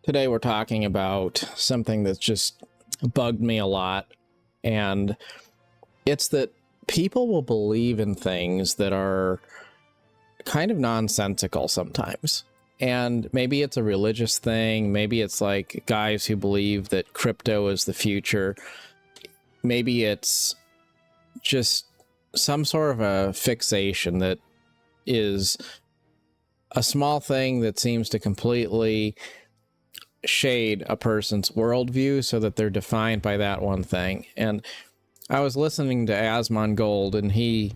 Today we're talking about something that's just bugged me a lot, and it's that people will believe in things that are kind of nonsensical sometimes. And maybe it's a religious thing, maybe it's like guys who believe that crypto is the future. Maybe it's just some sort of a fixation that is a small thing that seems to completely shade a person's worldview so that they're defined by that one thing. And I was listening to Asmongold, and he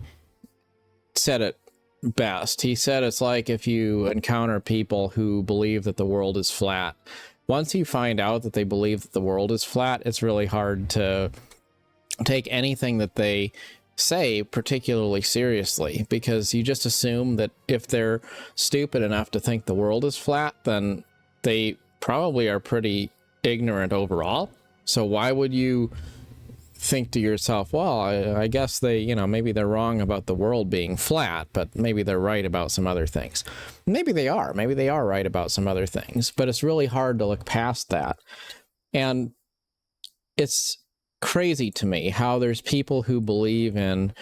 said it best. He said it's like if you encounter people who believe that the world is flat. Once you find out that they believe that the world is flat, it's really hard to take anything that they say particularly seriously, because you just assume that if they're stupid enough to think the world is flat, then they probably are pretty ignorant overall. So why would you think to yourself, well, I guess they, maybe they're wrong about the world being flat, but maybe they're right about some other things. Maybe they are right about some other things, but it's really hard to look past that. And it's crazy to me how there's people who believe in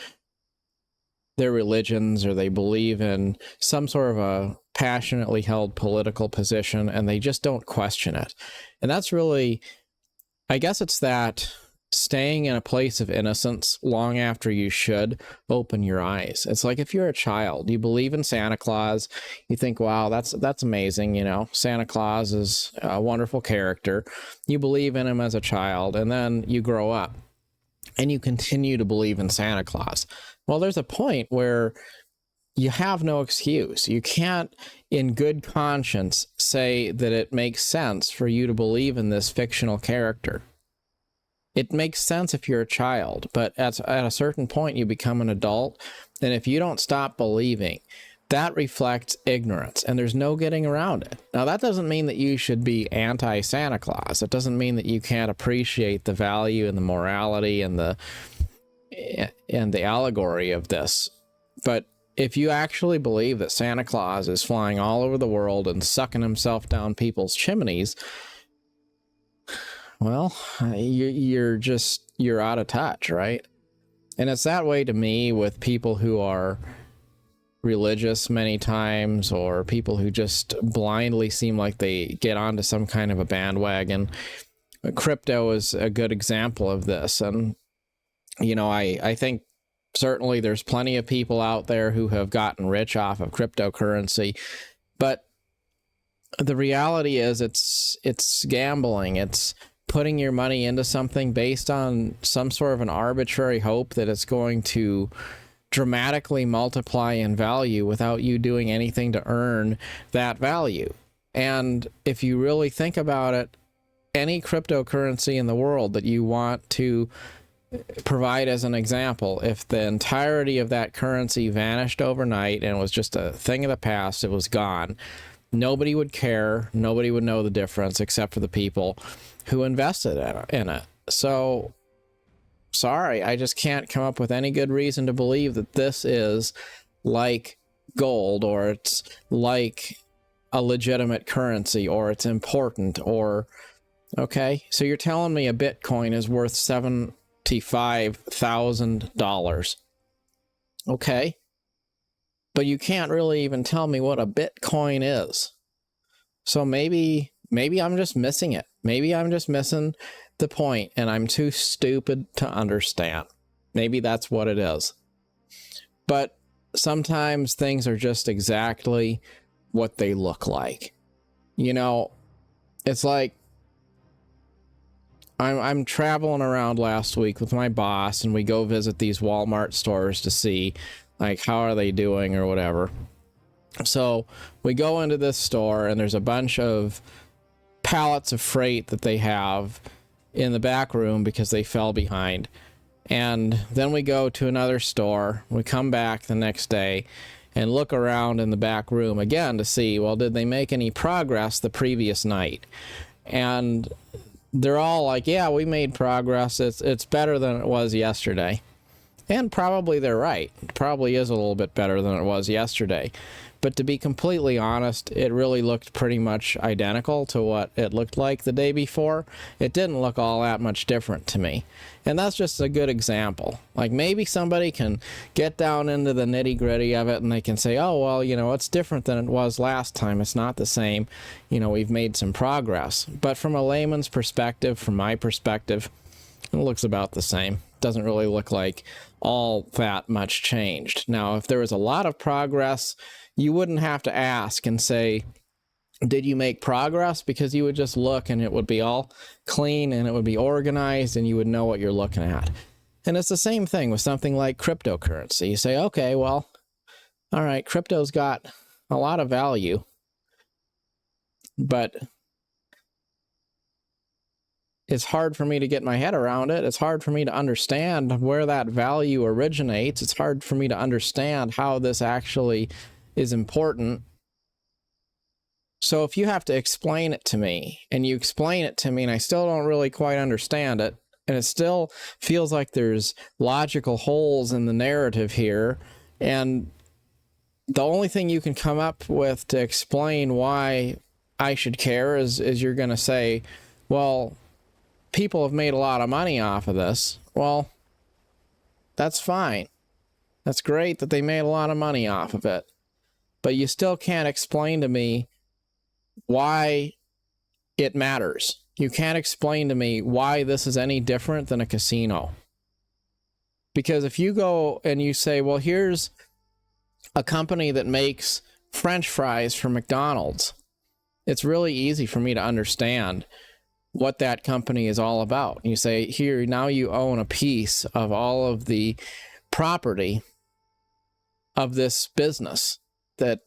their religions, or they believe in some sort of a passionately held political position, and they just don't question it. And that's really, I guess it's that staying in a place of innocence long after you should open your eyes. It's like if you're a child, you believe in Santa Claus, you think, wow, that's amazing, Santa Claus is a wonderful character. You believe in him as a child, and then you grow up and you continue to believe in Santa Claus. Well, there's a point where you have no excuse. You can't, in good conscience, say that it makes sense for you to believe in this fictional character. It makes sense if you're a child, but at a certain point you become an adult, and if you don't stop believing, that reflects ignorance, and there's no getting around it. Now, that doesn't mean that you should be anti-Santa Claus. It doesn't mean that you can't appreciate the value and the morality and the allegory of this. But if you actually believe that Santa Claus is flying all over the world and sucking himself down people's chimneys, well, you're out of touch, right? And it's that way to me with people who are religious many times, or people who just blindly seem like they get onto some kind of a bandwagon. Crypto is a good example of this. And, I think certainly there's plenty of people out there who have gotten rich off of cryptocurrency, but the reality is it's gambling. It's putting your money into something based on some sort of an arbitrary hope that it's going to dramatically multiply in value without you doing anything to earn that value. And if you really think about it, any cryptocurrency in the world that you want to provide as an example, if the entirety of that currency vanished overnight and was just a thing of the past, it was gone, nobody would care, nobody would know the difference except for the people who invested in it. So, sorry, I just can't come up with any good reason to believe that this is like gold, or it's like a legitimate currency, or it's important, or, okay, so you're telling me a Bitcoin is worth $75,000. Okay. But you can't really even tell me what a Bitcoin is. So maybe I'm just missing it. Maybe I'm just missing the point, and I'm too stupid to understand. Maybe that's what it is. But sometimes things are just exactly what they look like. It's like I'm traveling around last week with my boss, and we go visit these Walmart stores to see, like, how are they doing or whatever. So we go into this store, and there's a bunch of pallets of freight that they have in the back room because they fell behind. And then we go to another store. We come back the next day and look around in the back room again to see, well, did they make any progress the previous night? And they're all like, yeah, we made progress. It's better than it was yesterday. And probably they're right. It probably is a little bit better than it was yesterday. But to be completely honest, it really looked pretty much identical to what it looked like the day before. It didn't look all that much different to me. And that's just a good example. Like maybe somebody can get down into the nitty-gritty of it and they can say, oh, well, you know, it's different than it was last time. It's not the same. You know, we've made some progress. But from a layman's perspective, from my perspective, it looks about the same. Doesn't really look like all that much changed. Now, if there was a lot of progress, you wouldn't have to ask and say, did you make progress? Because you would just look and it would be all clean and it would be organized and you would know what you're looking at. And it's the same thing with something like cryptocurrency. You say, okay, well, all right, crypto's got a lot of value, but it's hard for me to get my head around it. It's hard for me to understand where that value originates. It's hard for me to understand how this actually is important. So if you have to explain it to me, and you explain it to me, and I still don't really quite understand it, and it still feels like there's logical holes in the narrative here, and the only thing you can come up with to explain why I should care is you're going to say, well, people have made a lot of money off of this. Well, that's fine. That's great that they made a lot of money off of it. But you still can't explain to me why it matters. You can't explain to me why this is any different than a casino. Because if you go and you say, well, here's a company that makes French fries for McDonald's, it's really easy for me to understand what that company is all about. You say, here, now you own a piece of all of the property of this business that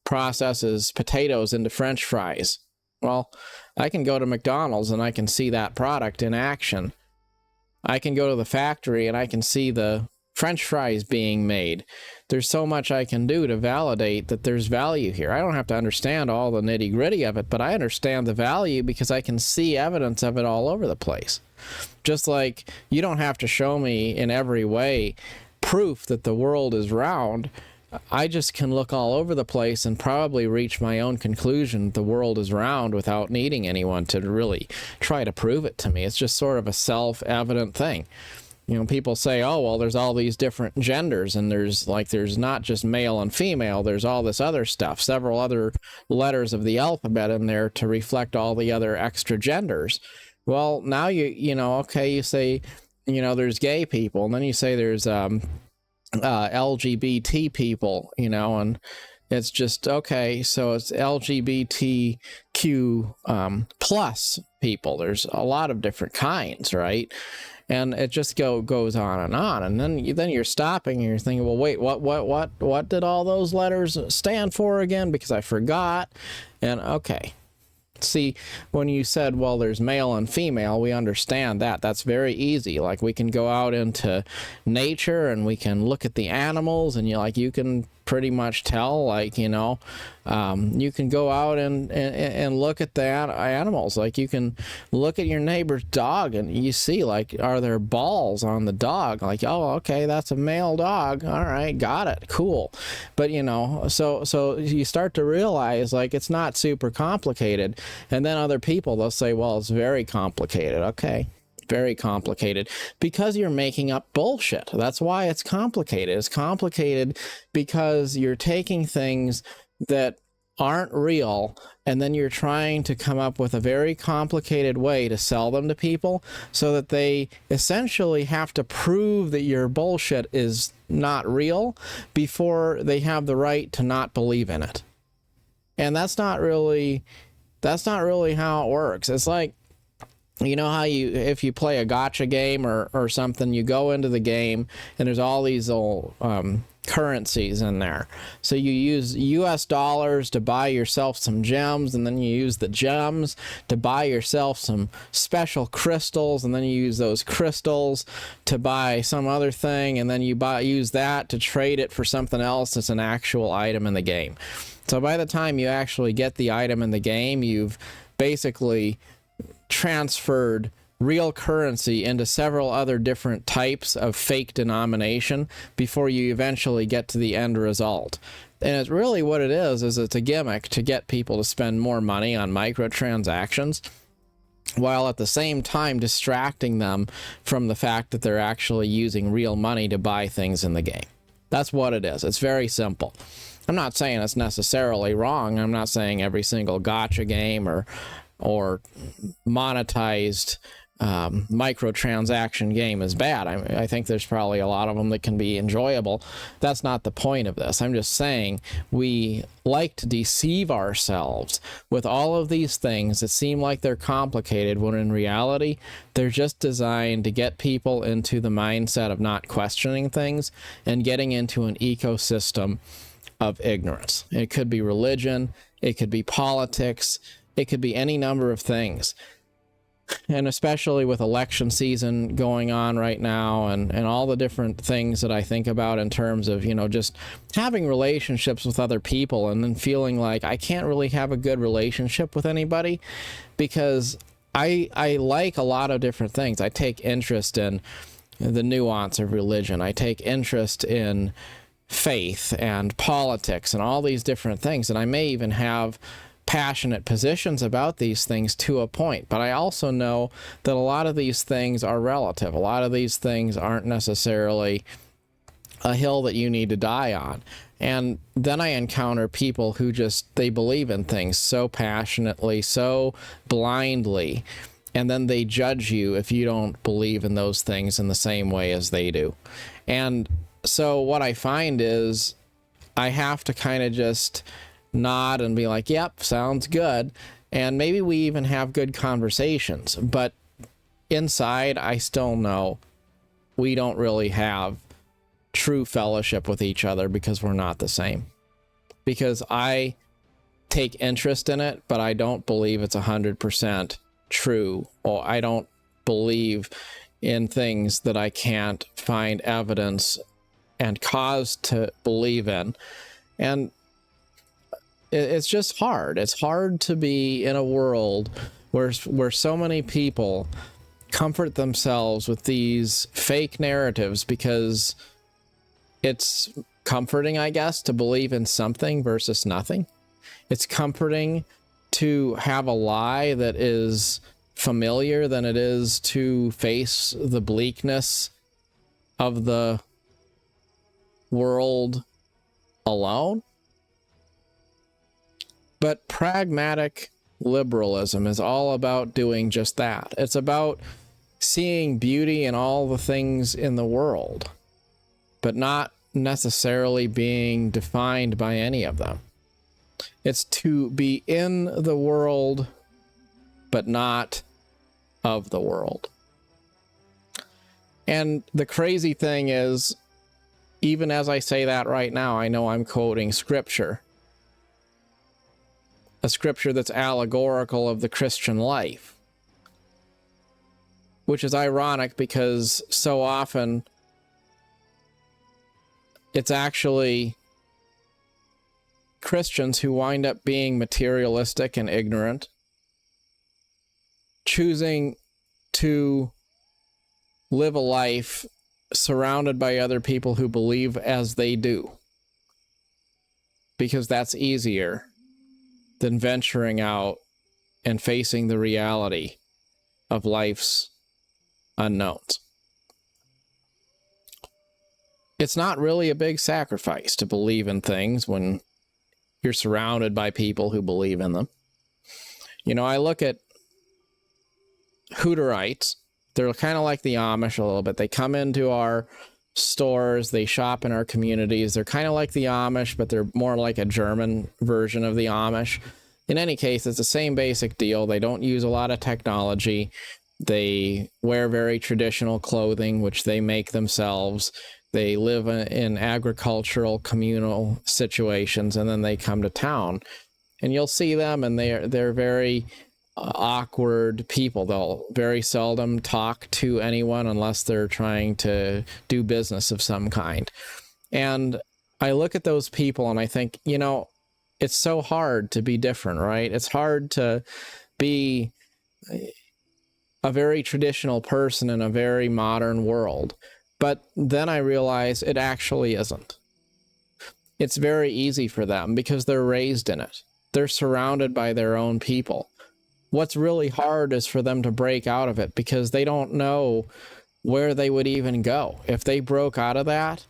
processes potatoes into French fries. Well, I can go to McDonald's and I can see that product in action. I can go to the factory and I can see the French fries being made. There's so much I can do to validate that there's value here. I don't have to understand all the nitty-gritty of it, but I understand the value because I can see evidence of it all over the place. Just like you don't have to show me in every way proof that the world is round. I just can look all over the place and probably reach my own conclusion that the world is round without needing anyone to really try to prove it to me. It's just sort of a self-evident thing. You know, people say, oh, well, there's all these different genders, and there's not just male and female, there's all this other stuff, several other letters of the alphabet in there to reflect all the other extra genders. Well, now you say, there's gay people, and then you say there's LGBT people, and it's just, okay, so it's LGBTQ plus people. There's a lot of different kinds, right? And it just goes on, and then you're stopping and you're thinking, well, wait, what did all those letters stand for again? Because I forgot. And okay. See, when you said, well, there's male and female, we understand that. That's very easy. Like, we can go out into nature and we can look at the animals, and you can pretty much tell, you can go out and look at the animals. Like, you can look at your neighbor's dog and you see, are there balls on the dog? Like, oh, okay, that's a male dog. All right, got it. Cool. But, so you start to realize, it's not super complicated. And then other people, they'll say, well, it's very complicated. Okay. Very complicated because you're making up bullshit. That's why it's complicated. It's complicated because you're taking things that aren't real, and then you're trying to come up with a very complicated way to sell them to people so that they essentially have to prove that your bullshit is not real before they have the right to not believe in it. And that's not really how it works. It's like, you know how if you play a gotcha game or something, you go into the game and there's all these old currencies in there. So you use US dollars to buy yourself some gems, and then you use the gems to buy yourself some special crystals, and then you use those crystals to buy some other thing, and then you use that to trade it for something else that's an actual item in the game. So by the time you actually get the item in the game, you've basically transferred real currency into several other different types of fake denomination before you eventually get to the end result. And it's really what it is it's a gimmick to get people to spend more money on microtransactions, while at the same time distracting them from the fact that they're actually using real money to buy things in the game. That's what it is. It's very simple. I'm not saying it's necessarily wrong. I'm not saying every single gacha game or monetized microtransaction game is bad. I think there's probably a lot of them that can be enjoyable. That's not the point of this. I'm just saying we like to deceive ourselves with all of these things that seem like they're complicated, when in reality they're just designed to get people into the mindset of not questioning things and getting into an ecosystem of ignorance. It could be religion, it could be politics, it could be any number of things. And especially with election season going on right now, and all the different things that I think about in terms of, just having relationships with other people and then feeling like I can't really have a good relationship with anybody because I like a lot of different things. I take interest in the nuance of religion. I take interest in faith and politics and all these different things. And I may even have passionate positions about these things to a point, but I also know that a lot of these things are relative. A lot of these things aren't necessarily a hill that you need to die on. And then I encounter people who they believe in things so passionately, so blindly, and then they judge you if you don't believe in those things in the same way as they do. And so what I find is I have to kind of just nod and be like, yep, sounds good. And maybe we even have good conversations, but inside I still know we don't really have true fellowship with each other because we're not the same. Because I take interest in it, but I don't believe it's 100% true, or I don't believe in things that I can't find evidence and cause to believe in. And it's just hard. It's hard to be in a world where so many people comfort themselves with these fake narratives because it's comforting, I guess, to believe in something versus nothing. It's comforting to have a lie that is familiar than it is to face the bleakness of the world alone. But pragmatic liberalism is all about doing just that. It's about seeing beauty in all the things in the world, but not necessarily being defined by any of them. It's to be in the world, but not of the world. And the crazy thing is, even as I say that right now, I know I'm quoting scripture. A scripture that's allegorical of the Christian life. Which is ironic because so often it's actually Christians who wind up being materialistic and ignorant, choosing to live a life surrounded by other people who believe as they do, because that's easier than venturing out and facing the reality of life's unknowns. It's not really a big sacrifice to believe in things when you're surrounded by people who believe in them. I look at Hooterites. They're kind of like the Amish a little bit. They come into our stores, they shop in our communities. They're kind of like the Amish, but they're more like a German version of the Amish. In any case, it's the same basic deal. They don't use a lot of technology. They wear very traditional clothing, which they make themselves. They live in agricultural communal situations, and then they come to town. And you'll see them, and they're very awkward people. They'll very seldom talk to anyone unless they're trying to do business of some kind. And I look at those people and I think, it's so hard to be different, right? It's hard to be a very traditional person in a very modern world. But then I realize it actually isn't. it's very easy for them because they're raised in it. They're surrounded by their own people. What's really hard is for them to break out of it because they don't know where they would even go. If they broke out of that,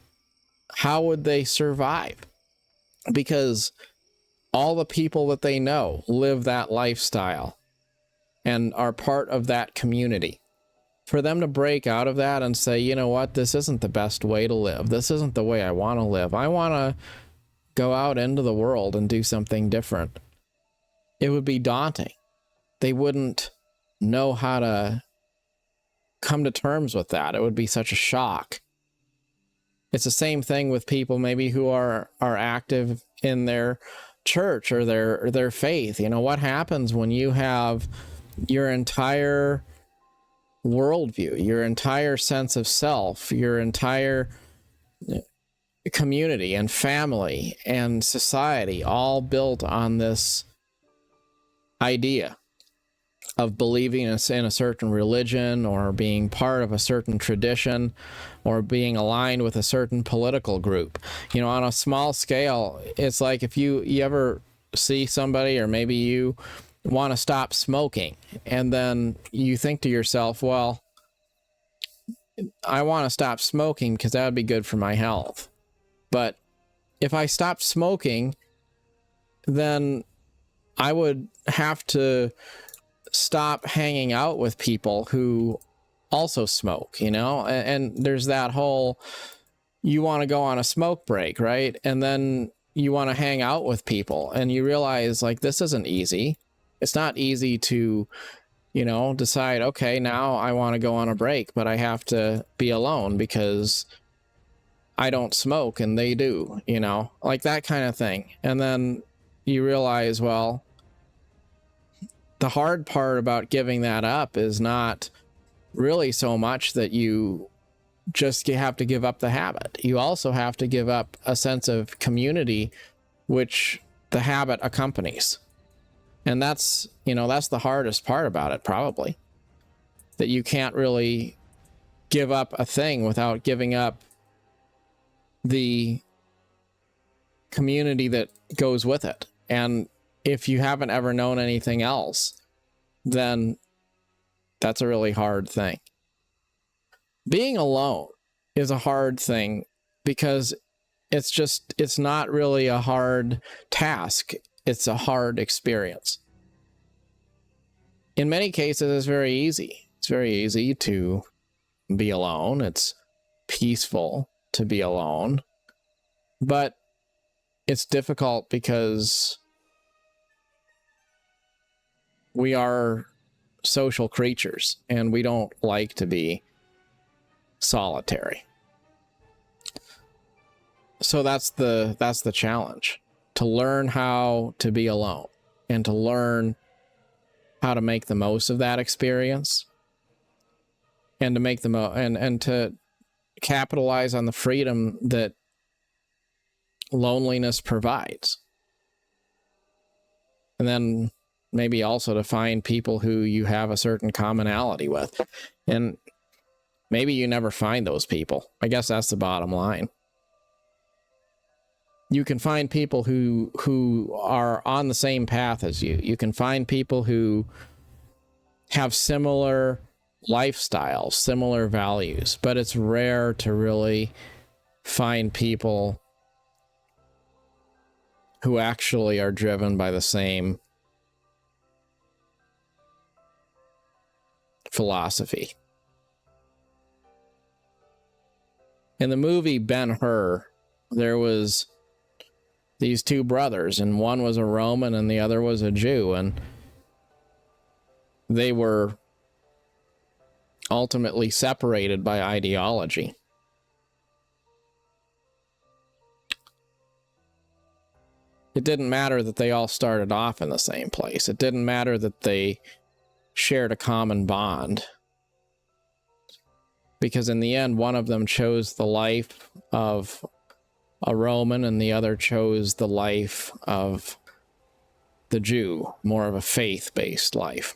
how would they survive? Because all the people that they know live that lifestyle and are part of that community. For them to break out of that and say, you know what, this isn't the best way to live. This isn't the way I want to live. I want to go out into the world and do something different. It would be daunting. They wouldn't know how to come to terms with that. It would be such a shock. It's the same thing with people maybe who are active in their church or their faith. You know, what happens when you have your entire worldview, your entire sense of self, your entire community and family and society all built on this idea of believing in a certain religion or being part of a certain tradition or being aligned with a certain political group. You know, on a small scale, it's like if you ever see somebody, or maybe you want to stop smoking, and then you think to yourself, well, I want to stop smoking because that would be good for my health. But if I stopped smoking, then I would have to stop hanging out with people who also smoke, you know? And there's that whole, you want to go on a smoke break, right? And then you want to hang out with people, and you realize, like, this isn't easy. It's not easy to, you know, decide, okay, now I want to go on a break, but I have to be alone because I don't smoke and they do, you know, like that kind of thing. And then you realize, well, the hard part about giving that up is not really so much that you just have to give up the habit. You also have to give up a sense of community, which the habit accompanies. And that's, you know, that's the hardest part about it, probably. That you can't really give up a thing without giving up the community that goes with it. And if you haven't ever known anything else, then that's a really hard thing. Being alone is a hard thing because it's not really a hard task. It's a hard experience. In many cases, it's very easy. It's very easy to be alone. It's peaceful to be alone. But it's difficult because we are social creatures and we don't like to be solitary. So that's the challenge, to learn how to be alone and to learn how to make the most of that experience and to make and to capitalize on the freedom that loneliness provides. And then maybe also to find people who you have a certain commonality with. And maybe you never find those people. I guess that's the bottom line. You can find people who are on the same path as you. You can find people who have similar lifestyles, similar values, but it's rare to really find people who actually are driven by the same philosophy. In the movie Ben-Hur, there was these two brothers, and one was a Roman and the other was a Jew, and they were ultimately separated by ideology. It didn't matter that they all started off in the same place. It didn't matter that they shared a common bond. Because in the end, one of them chose the life of a Roman and the other chose the life of the Jew, more of a faith-based life.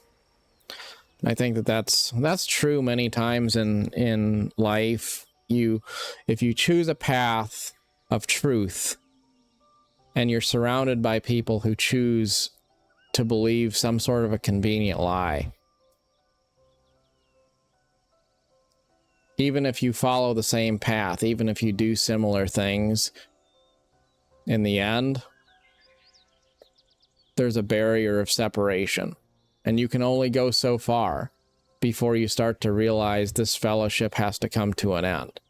And I think that that's true many times in life. If you choose a path of truth, and you're surrounded by people who choose to believe some sort of a convenient lie, even if you follow the same path, even if you do similar things, in the end, there's a barrier of separation. And you can only go so far before you start to realize this fellowship has to come to an end.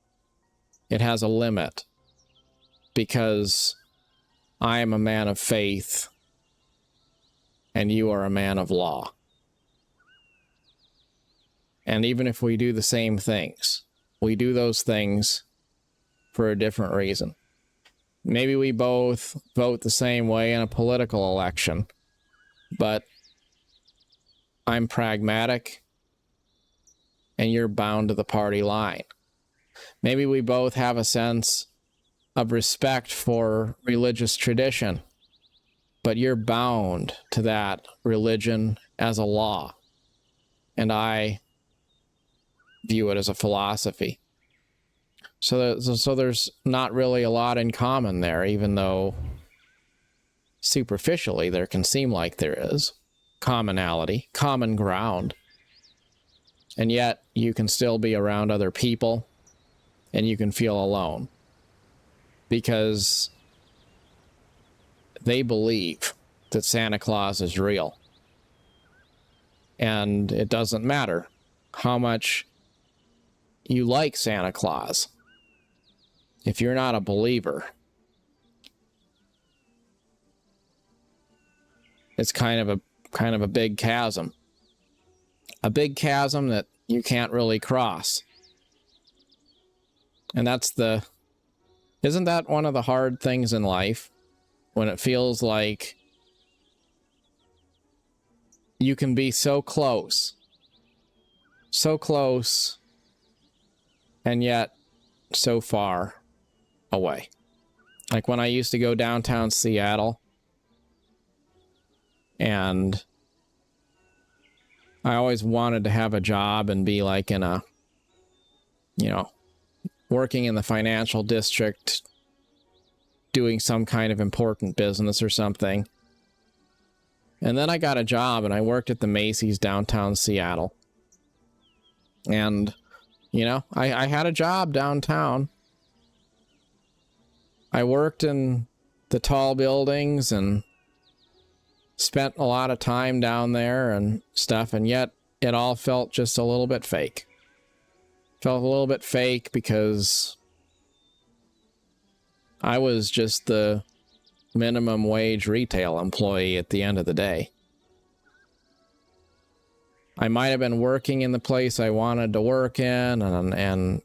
It has a limit, because I am a man of faith and you are a man of law. And even if we do the same things, we do those things for a different reason. Maybe we both vote the same way in a political election, but I'm pragmatic and you're bound to the party line. Maybe we both have a sense of respect for religious tradition, but you're bound to that religion as a law, and I view it as a philosophy. So there's not really a lot in common there, even though superficially there can seem like there is commonality, common ground. And yet you can still be around other people and you can feel alone because they believe that Santa Claus is real. And it doesn't matter how much you like Santa Claus. If you're not a believer, it's kind of a big chasm. A big chasm that you can't really cross. And isn't that one of the hard things in life? When it feels like you can be so close, and yet so far away. Like when I used to go downtown Seattle, and I always wanted to have a job and be like in a, working in the financial district, doing some kind of important business or something. And then I got a job and I worked at the Macy's downtown Seattle. And, I had a job downtown. I worked in the tall buildings and spent a lot of time down there and stuff, and yet it all felt just a little bit fake. Felt a little bit fake because I was just the minimum wage retail employee at the end of the day. I might have been working in the place I wanted to work in and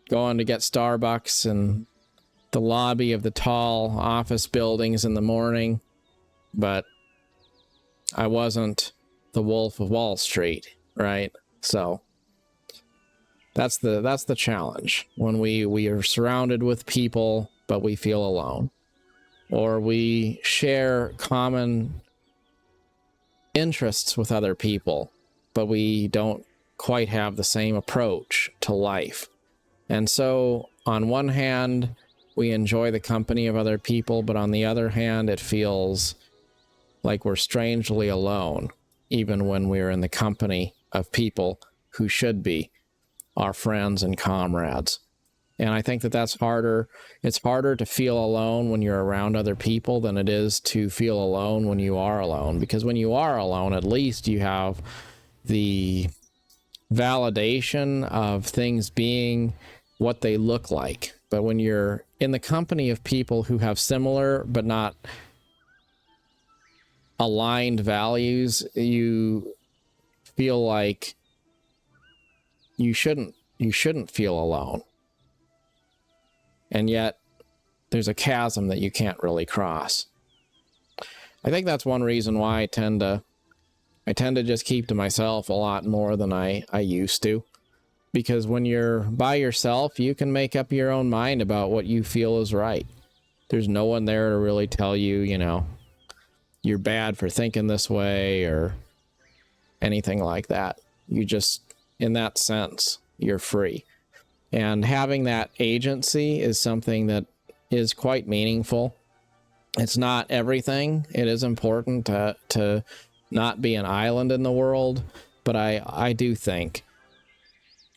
going to get Starbucks in the lobby of the tall office buildings in the morning, but I wasn't the Wolf of Wall Street, right? So that's the challenge when we are surrounded with people, but we feel alone, or we share common interests with other people, but we don't quite have the same approach to life. And so on one hand, we enjoy the company of other people, but on the other hand, it feels like we're strangely alone, even when we're in the company of people who should be our friends and comrades. And I think that's harder. It's harder to feel alone when you're around other people than it is to feel alone when you are alone. Because when you are alone, at least you have the validation of things being what they look like. But when you're in the company of people who have similar but not aligned values, you feel like you shouldn't feel alone. And yet there's a chasm that you can't really cross. I think that's one reason why I tend to just keep to myself a lot more than I used to. Because when you're by yourself, you can make up your own mind about what you feel is right. There's no one there to really tell you, you're bad for thinking this way or anything like that. You just, in that sense, you're free. And having that agency is something that is quite meaningful. It's not everything. It is important to not be an island in the world, but I do think,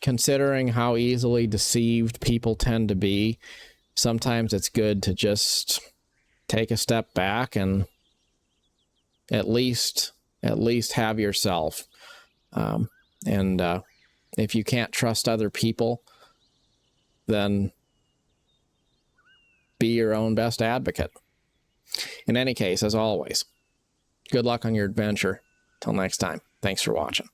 considering how easily deceived people tend to be, sometimes it's good to just take a step back and at least have yourself. And if you can't trust other people, then be your own best advocate. In any case, as always, good luck on your adventure. Till next time, thanks for watching.